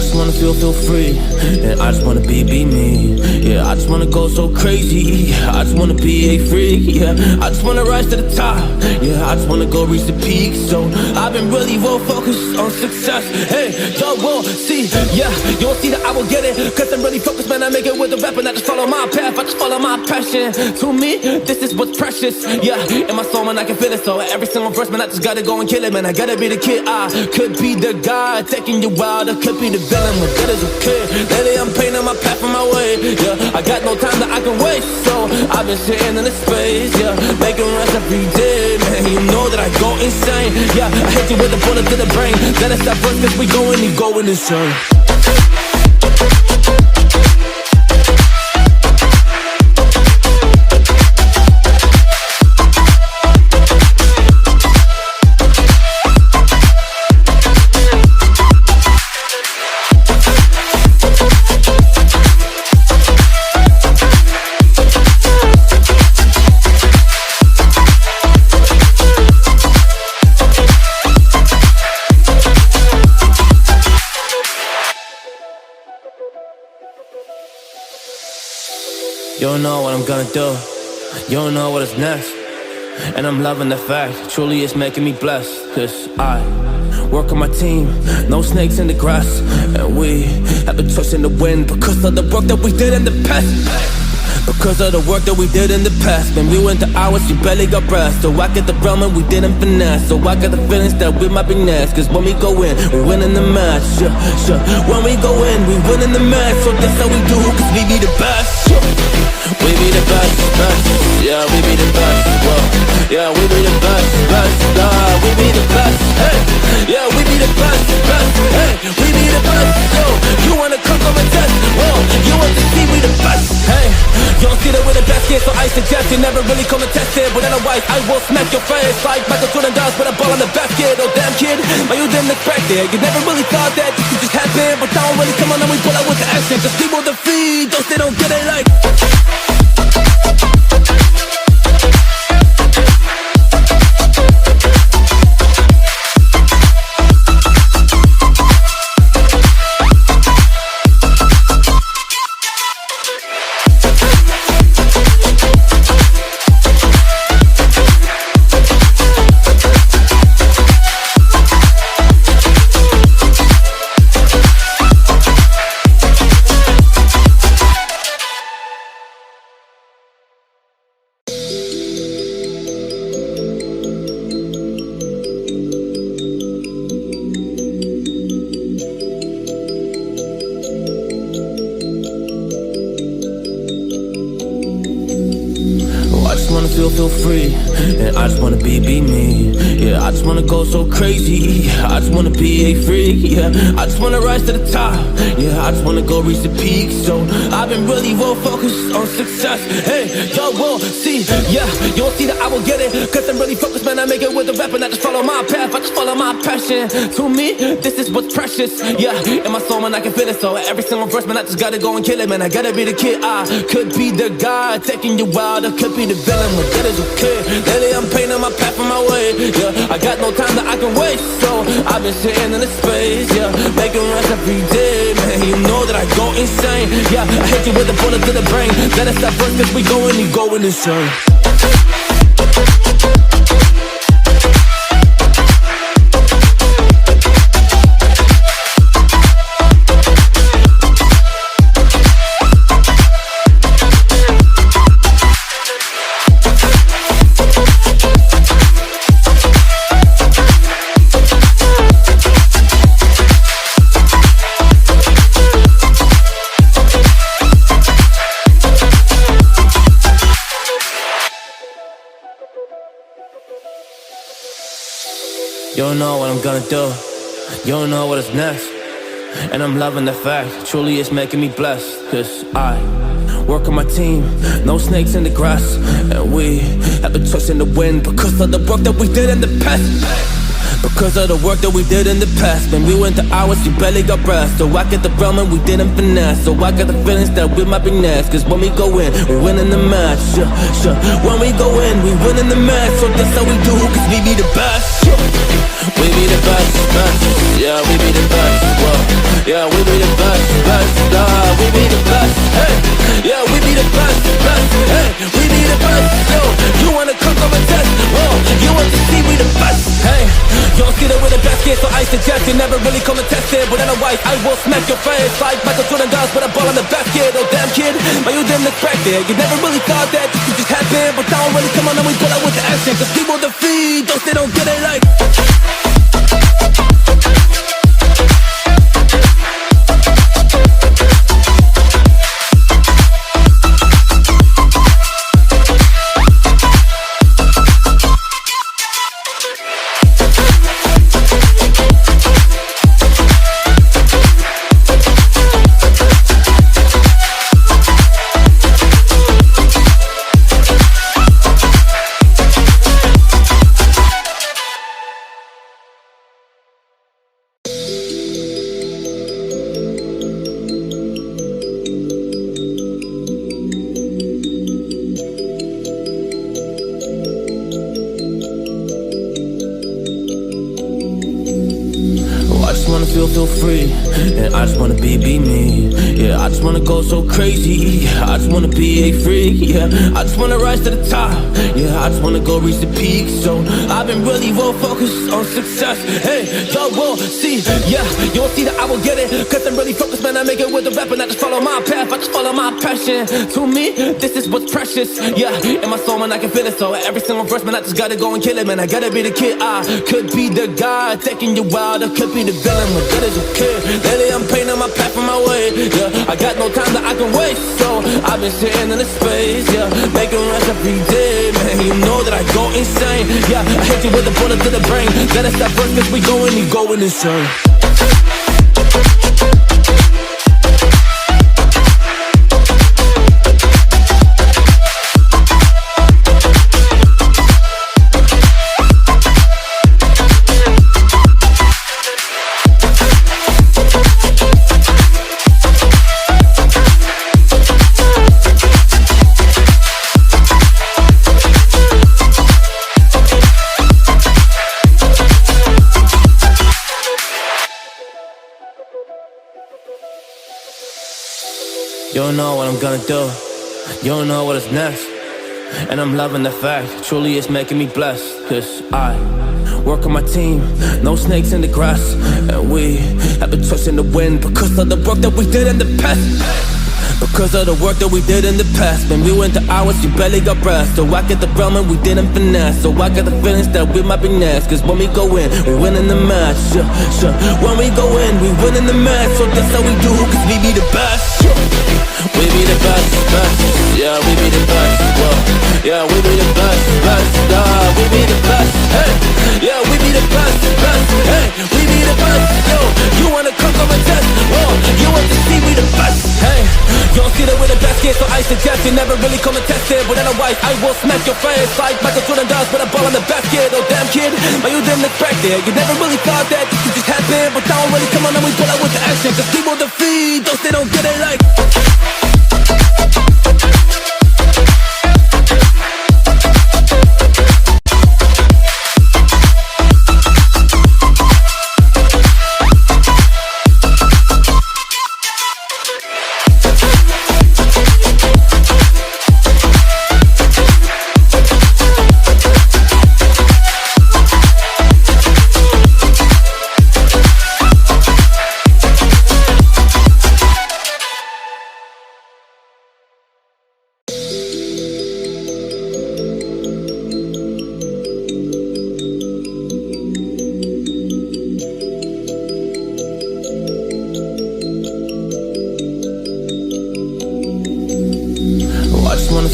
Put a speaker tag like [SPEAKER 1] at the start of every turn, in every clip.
[SPEAKER 1] just wanna feel free, and I just wanna be me. Yeah, I just wanna go so crazy. I just wanna be a freak. Yeah, I just wanna rise to the top. Yeah, I just wanna go reach the peak. So I've been really well focused on success. Hey, y'all will see. Yeah, you won't see that I will get it, cause I'm really focused, man. I make it with the rap and I just follow my path. I just follow my passion. To me, this is what's precious. Yeah, in my soul, man, I can feel it. So every single verse, man, I just gotta go and kill it, man. I gotta be the kid. I could be the guy taking you wild. I could be the villain, but that is okay. Lately I'm painting my path on my way. Yeah, I got no time that I can waste, so I've been sitting in the space. Yeah, making runs every day, man. You know that I go insane. Yeah, I hit you with a bullet to the brain. Then it's that first, cause we going insane. You don't know what I'm gonna do, you don't know what is next. And I'm loving the fact, truly it's making me blessed. Cause I work on my team, no snakes in the grass. And we have been trusting the wind because of the work that we did in the past. Because of the work that we did in the past. When we went to hours, you barely got breath. So I get the realm and we didn't finesse. So I got the feelings that we might be next. Cause when we go in, we win in the match. When we go in, we win in the match. So that's how we do, cause we be the best. We be the best, best. Yeah, we be the best. Whoa. Yeah, we be the best, best. We be the best. Hey, yeah, we be the best, best. Hey, we be the best. Yo, you wanna come and test? Whoa, you want to see we the best? Hey, you don't see that we're the best kid, so I suggest you never really come and test it. But otherwise, I will smack your face like Michael Jordan does with a ball on the basket. Oh damn kid, but you didn't expect it. You never really thought that this could just happen. But now really come on and we pull out with the action. Cause people defeat those they don't get it like. Feel free, and I just wanna be me. Yeah, I just wanna go so crazy. I just wanna be a freak. Yeah, I just wanna rise to the top. Yeah, I just wanna go reach the peak. So I've been really well focused on success. Hey, y'all will see. Yeah, you won't see that I will get it, cause I'm really focused, man. I make it with the rap and I just follow my path. I just follow my passion. To me, this is what's precious. Yeah, in my soul, man, I can feel it. So every single verse, man, I just gotta go and kill it, man. I gotta be the kid. I could be the guy taking you wild. I could be the villain, but that is okay. Lately I'm painting my path on my way. Yeah, I got no time that I can waste, so I've been sitting in the space. Yeah, making runs every day, man. You know that I go insane. Yeah, I hit you with a bullet to the brain. Then it's that first, cause we going insane. You don't know what I'm gonna do, you don't know what is next. And I'm loving the fact, truly it's making me blessed. Cause I work on my team, no snakes in the grass. And we have been trusting the wind because of the work that we did in the past. Because of the work that we did in the past. When we went to hours, you barely got breath. So I get the realm and we didn't finesse. So I got the feelings that we might be next. Cause when we go in, we win in the match. When we go in, we win in the match. So that's how we do, cause we be the best. We be the best, best. Yeah, we be the best. Whoa. Yeah, we be the best, best, we be the best, hey. Yeah, we be the best, best, hey. We be the best, yo. You wanna cook on a test, oh. You want to see we the best, hey. You don't see that we're the best kids, so I suggest you never really come and test it. But otherwise, I will smack your face like Michael Jordan does with a ball in the basket. Oh damn kid, but you didn't expect it. You never really thought that this could just happen. But now really come on and we pull out with the action. Cause people defeat those they don't get it like. Feel free, and I just wanna be me. Yeah, I just wanna go so crazy. Yeah, I just wanna be a freak. Yeah, I just wanna rise to the top. Yeah, I just wanna go reach the peak. So I've been really well focused on success. Hey, y'all will see. Yeah, you won't see that I will get it. Cause I'm really focused, man. I make it with the rap and I just follow my path. I just follow my passion. To me, this is what's precious. Yeah, in my soul, man, I can feel it. So every single verse, man, I just gotta go and kill it, man. I gotta be the kid. I could be the guy taking you wild. I could be the villain. That is okay. Lately I'm painting my path on my way. Yeah, I got no time that I can waste. So I've been sitting in the space. Yeah, making rest every day. Man, you know that I go insane. Yeah, I hit you with a bullet to the brain. Let us stop first cause we going insane. You don't know what I'm gonna do. You don't know what is next. And I'm loving the fact, truly it's making me blessed. Cause I work on my team, no snakes in the grass. And we have been tossing the wind because of the work that we did in the past. Because of the work that we did in the past. When we went to hours, you barely got breath. So I get the realm and we didn't finesse. So I got the feelings that we might be next. Cause when we go in, we win in the match. When we go in, we win in the match. So that's how we do, cause we be the best. We be the best, best. Yeah, we be the best. Well, yeah, we be the best, best. We be the best. Hey, yeah, we be the best, best. Hey, we be the best. Yo, you wanna cook on a test? Oh, you want to see we the best. Hey, you don't see that we're the best kids, so I suggest you never really come and test it. But otherwise, I will smack your face like Michael Jordan does with a ball in the basket. Oh damn kid, but you didn't expect it. You never really thought that this could just happen. But now really come on and we pull out with the action. Cause people defeat those they don't get it like.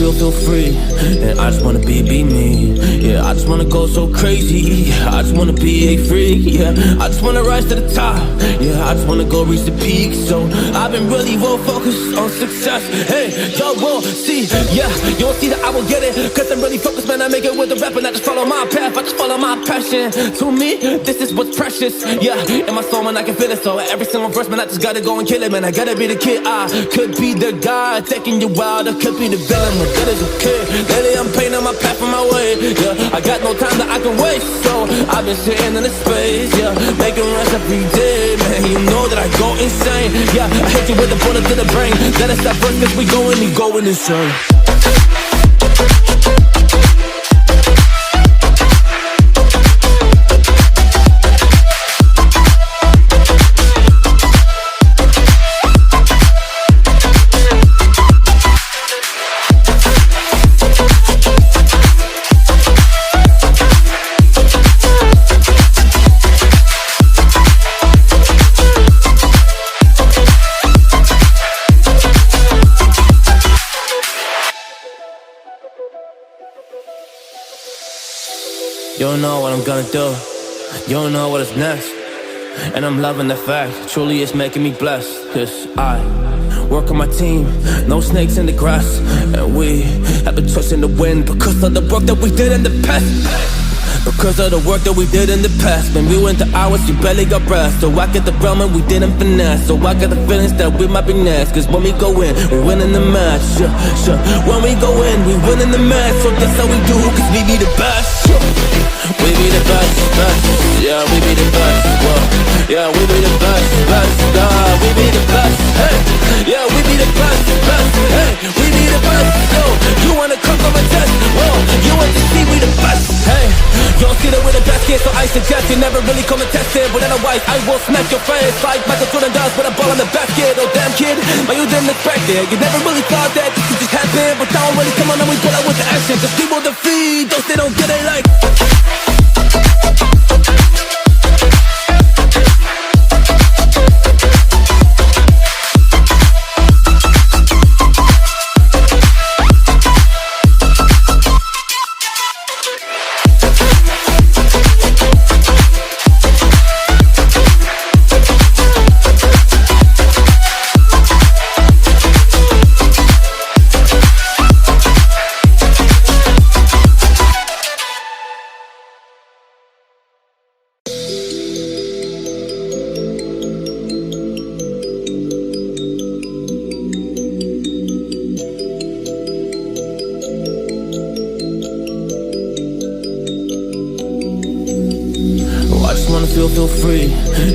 [SPEAKER 1] Feel free, and I just wanna be me. Yeah, I just wanna go so crazy. Yeah, I just wanna be a freak. Yeah, I just wanna rise to the top. Yeah, I just wanna go reach the peak. So I've been really well focused on success. Hey, y'all will see. Yeah, you won't see that I will get it. Cause I'm really focused, man. I make it with the rap and I just follow my path. I just follow my passion. To me, this is what's precious. Yeah, in my soul, man, I can feel it. So every single verse, man, I just gotta go and kill it, man. I gotta be the kid. I could be the guy taking you out. I could be the villain, but that is okay. Lately, I'm painting my path on my way. Yeah, I got no time that I can waste. So I've been sitting in the space. Yeah, making runs every day, man. You know that I go insane. Yeah, I hit you with a bullet to the brain. Let us stop first, cause we going insane. You don't know what I'm gonna do. You don't know what is next. And I'm loving the fact, truly it's making me blessed. Cause I work on my team, no snakes in the grass. And we have been trust in the wind because of the work that we did in the past. Because of the work that we did in the past. When we went to hours, you barely got rest. So I get the realm and we didn't finesse. So I got the feelings that we might be next. Cause when we go in, we win in the match. When we go in, we win in the match. So that's how we do, cause we be the best. We be the best, best. Yeah, we be the best. Whoa. Yeah, we be the best, best. We be the best. Hey, yeah, we be the best, best. Hey, we be the best. Yo, you wanna come from a test? Whoa, you want to see we the best? Hey, you don't see that we're the best kid, so I suggest you never really come and test it. But otherwise, I will smack your face like Michael Jordan does with a ball in the basket. Oh damn kid, but you didn't expect it. You never really thought that this could just happen. But don't really come on and we pull out with the action. Cause people defeat those they don't get it like. Feel free,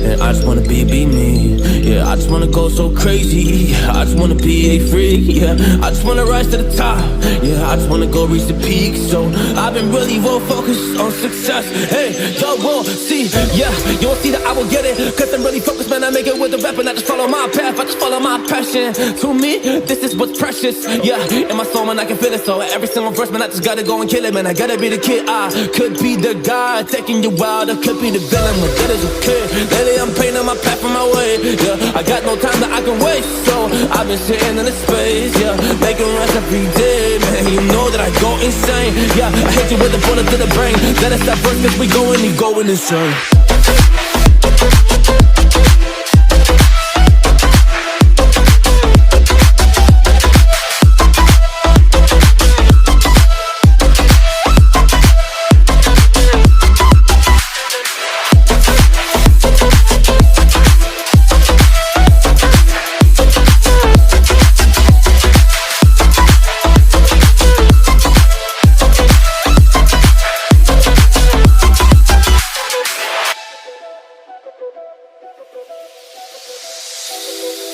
[SPEAKER 1] and I just wanna be me. Yeah, I just wanna go so crazy. Yeah, I just wanna be a freak. Yeah, I just wanna rise to the top. Yeah, I just wanna go reach the peak. So I've been really well focused on success. Hey, y'all will see. Yeah, you won't see that I will get it. Cause I'm really focused, man. I make it with the rap and I just follow my path. I just follow my passion. To me, this is what's precious. Yeah, in my soul, man, I can feel it. So every single verse, man, I just gotta go and kill it, man. I gotta be the kid. I could be the guy taking you out. I could be the villain, but that is okay. Lately I'm painting my path on my way. Yeah, I got no time that I can waste. So I've been sitting in the space. Yeah, making runs every day, man. You know that I go insane. Yeah, I hit you with a bullet to the brain. Let us stop first cause we going insane.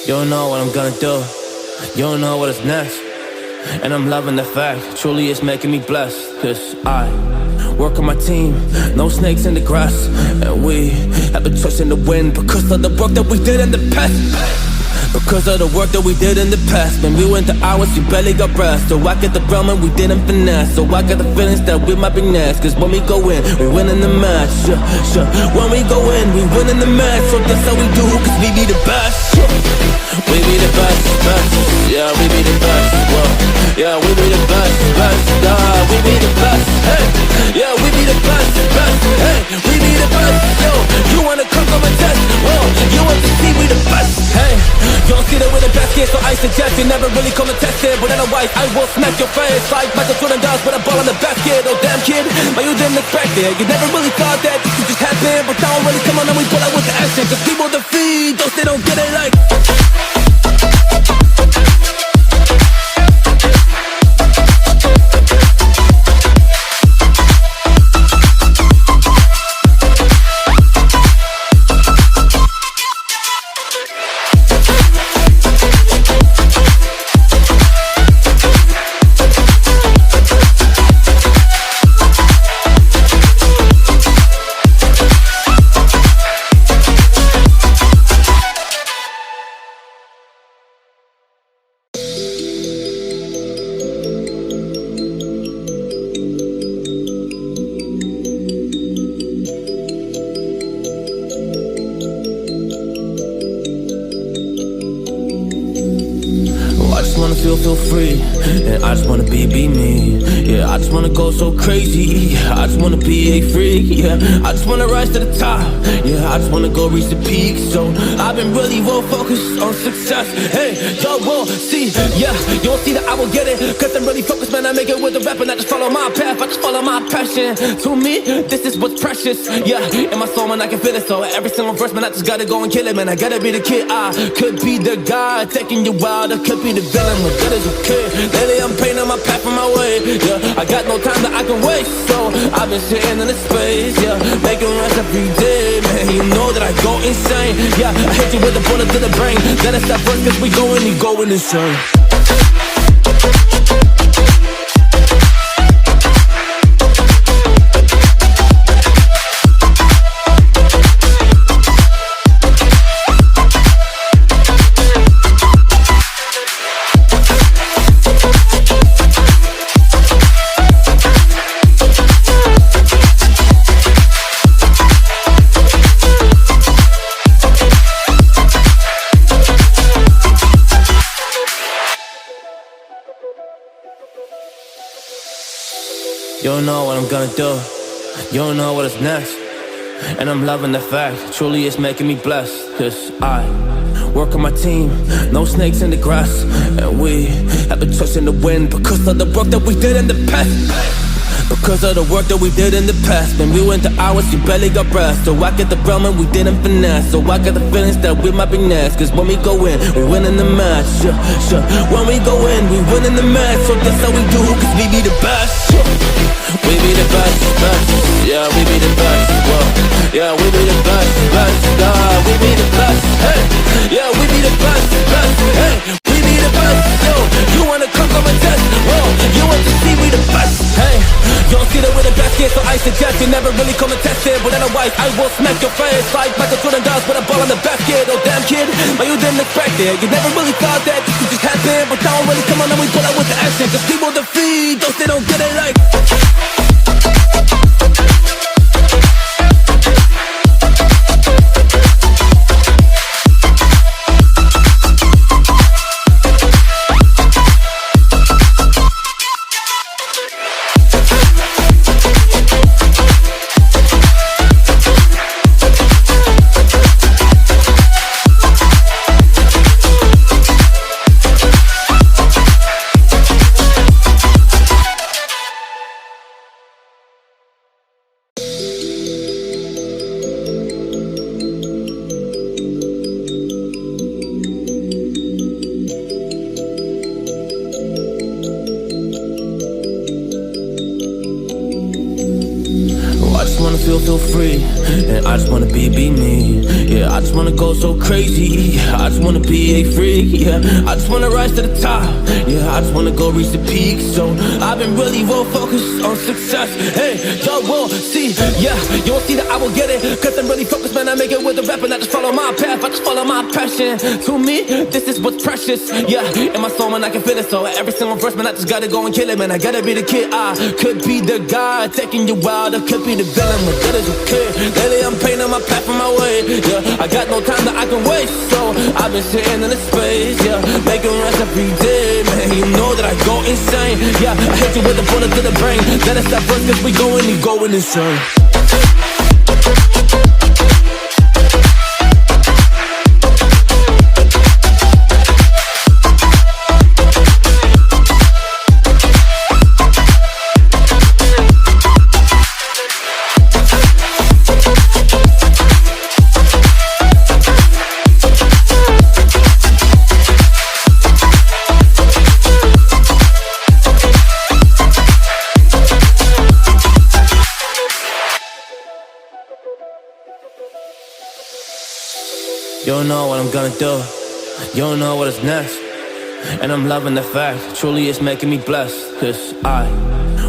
[SPEAKER 1] You don't know what I'm gonna do. You don't know what is next. And I'm loving the fact, truly it's making me blessed. Cause I work on my team, no snakes in the grass. And we have been trust in the wind because of the work that we did in the past. Because of the work that we did in the past. When we went to hours, you barely got rest. So I get the realm and we didn't finesse. So I got the feelings that we might be next. Cause when we go in, we win in the match. When we go in, we win in the match. So that's how we do, cause we be the best. We be the best, best. Yeah, we be the best. Whoa. Yeah, we be the best, best. We be the best. Hey, yeah, we be the best, best. Hey, we be the best. Yo, you wanna come from a test? Whoa, you want to see we the best. Hey, you don't don't see that with a basket, so I suggest you never really come and test it. But otherwise, I will smack your face like Michael Jordan does with a ball in the basket. Oh damn kid, but you didn't expect it. You never really thought that this could just happen. But now I'm really coming and we pull out with the action. Cause people defeat those they don't get it like. Feel free, and I just wanna be me. Yeah, I just wanna go so crazy. I just wanna be a freak. Yeah, I just wanna rise to the top. Yeah, I just wanna go reach the peak. So I've been really well focused on success. Hey, y'all will see. Yeah, you'll see that I will get it. Cause I'm really focused, man. I make it with the rap and I just follow my path. I just follow my passion. To me, this is what's precious. Yeah, in my soul, man, I can feel it. So every single verse, man, I just gotta go and kill it, man. I gotta be the kid. I could be the guy taking you wild. I could be the villain. Good as a kid. Lately I'm painting my path on my way. Yeah, I got no time that I can waste. So I've been sitting in the space. Yeah, making runs every day. Man, you know that I go insane. Yeah, I hit you with a bullet to the brain. Then it's that first cause we going insane. You don't know what I'm gonna do. You don't know what is next. And I'm loving the fact, truly it's making me blessed. Cause I work on my team, no snakes in the grass. And we have been trusting the wind because of the work that we did in the past. Because of the work that we did in the past. When we went to hours, you barely got rest. So I get the realm and we didn't finesse. So I got the feelings that we might be next. Cause when we go in, we win in the match. Sure. When we go in, we win in the match. So that's how we do, cause we be the best. We be the best. Yeah, we be the best. Whoa. Yeah, we be the best. We be the best. Hey. Yeah, we be the best. Hey. We be the best. Yo, you wanna come and test? Whoa. You want to see we the best? Hey. You don't see that with a basket, so I suggest you never really come and test it. But otherwise, I will smack your face like Michael Jordan does with a ball in the basket. Oh damn kid, but you didn't expect it. You never really thought that this could just happen. But now I'm really coming and we pull out with the action. Cause people defeat those they don't get it like. Feel free, and I just wanna be me. Yeah, I just wanna go so crazy. I just wanna be a freak. Yeah, I just wanna rise to the top. Yeah, I just wanna go reach the peak. So I've been really well focused on success. Hey, y'all will see. Yeah, you won't see that I will get it. Cause I'm really focused, man. I make it with the rap and I just follow my path. I just follow my passion. To me, this is what's precious. Yeah, in my soul, man, I can feel it. So every single verse, man, I just gotta go and kill it, man. I gotta be the kid. I could be the guy taking you wild. I could be the villain. Good as a kid. Lately I'm painting my path on my way. Yeah, I got no time that I can waste. So I've been sitting in the space. Yeah, making runs every day. Man, you know that I go insane. Yeah, I hit you with a bullet to the brain. Then it's that first cause we going insane. don't know what I'm gonna do. You don't know what is next. And I'm loving the fact, truly it's making me blessed. Cause I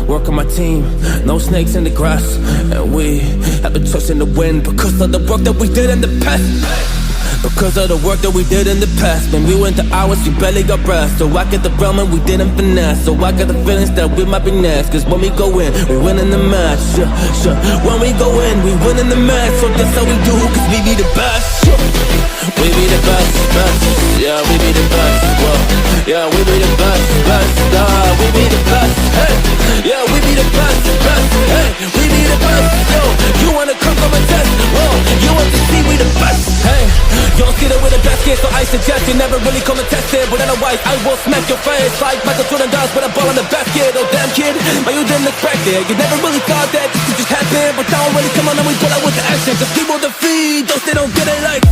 [SPEAKER 1] work on my team, no snakes in the grass. And we have been trusting the wind because of the work that we did in the past. Because of the work that we did in the past. When we went to hours, we barely got rest. So I get the realm and we didn't finesse. So I got the feelings that we might be next. Cause when we go in, we win in the match. When we go in, we win in the match. So that's how we do, cause we be the best. We be the best, best. Yeah, we be the best. Whoa. Yeah, we be the best, best. We be the best. Hey, yeah, we be the best, best. Hey, we be the best. Yo, you wanna come from a test? Whoa, you want to see we the best. Hey, you don't see that we're the best kid, so I suggest you never really come and test it. But otherwise, I will smack your face like Michael Jordan does with a ball in the basket. Oh damn kid, but you didn't expect it. You never really thought that this could just happen. But now already come on and we pull out with the action. Cause people defeat those they don't get it like.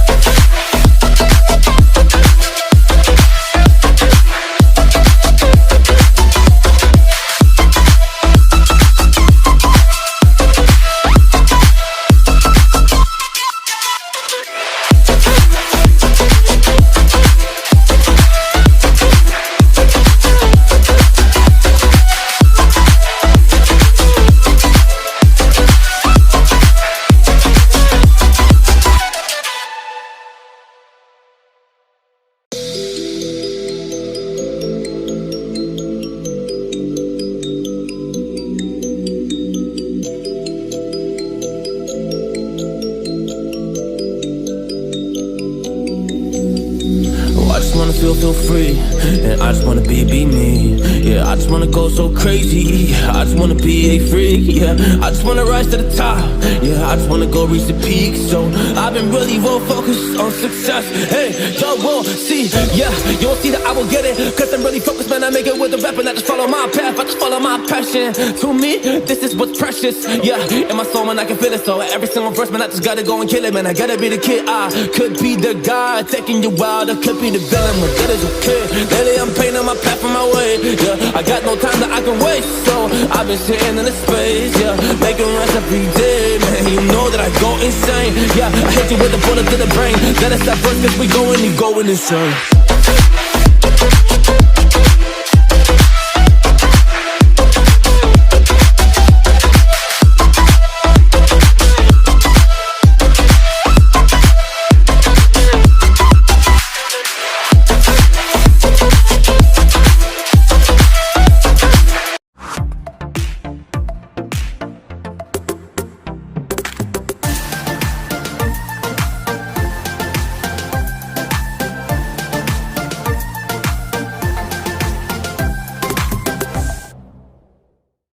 [SPEAKER 1] Feel free, and I just wanna be me. Yeah, I just wanna go so crazy. I just wanna be a freak. Yeah, I just wanna rise to the top. Yeah, I just wanna go reach the peak. So I've been really well focused on success. Hey, y'all will see. Yeah, you will see that I will get it. Cause I'm really focused, man. I make it with the rap and I just follow my path. I just follow my passion. To me, this is what's precious. Yeah, in my soul, man, I can feel it. So every single verse, man, I just gotta go and kill it, man. I gotta be the kid. I could be the guy taking you wild. I could be the villain, but that is okay. Lately I'm painting my path on my way. Yeah, I got no time that I can waste. So I've been sitting in the space. Yeah, making rest every day. Man, you know that I go insane. Yeah, I hit you with a bullet to the brain. Then it's that first cause we going insane.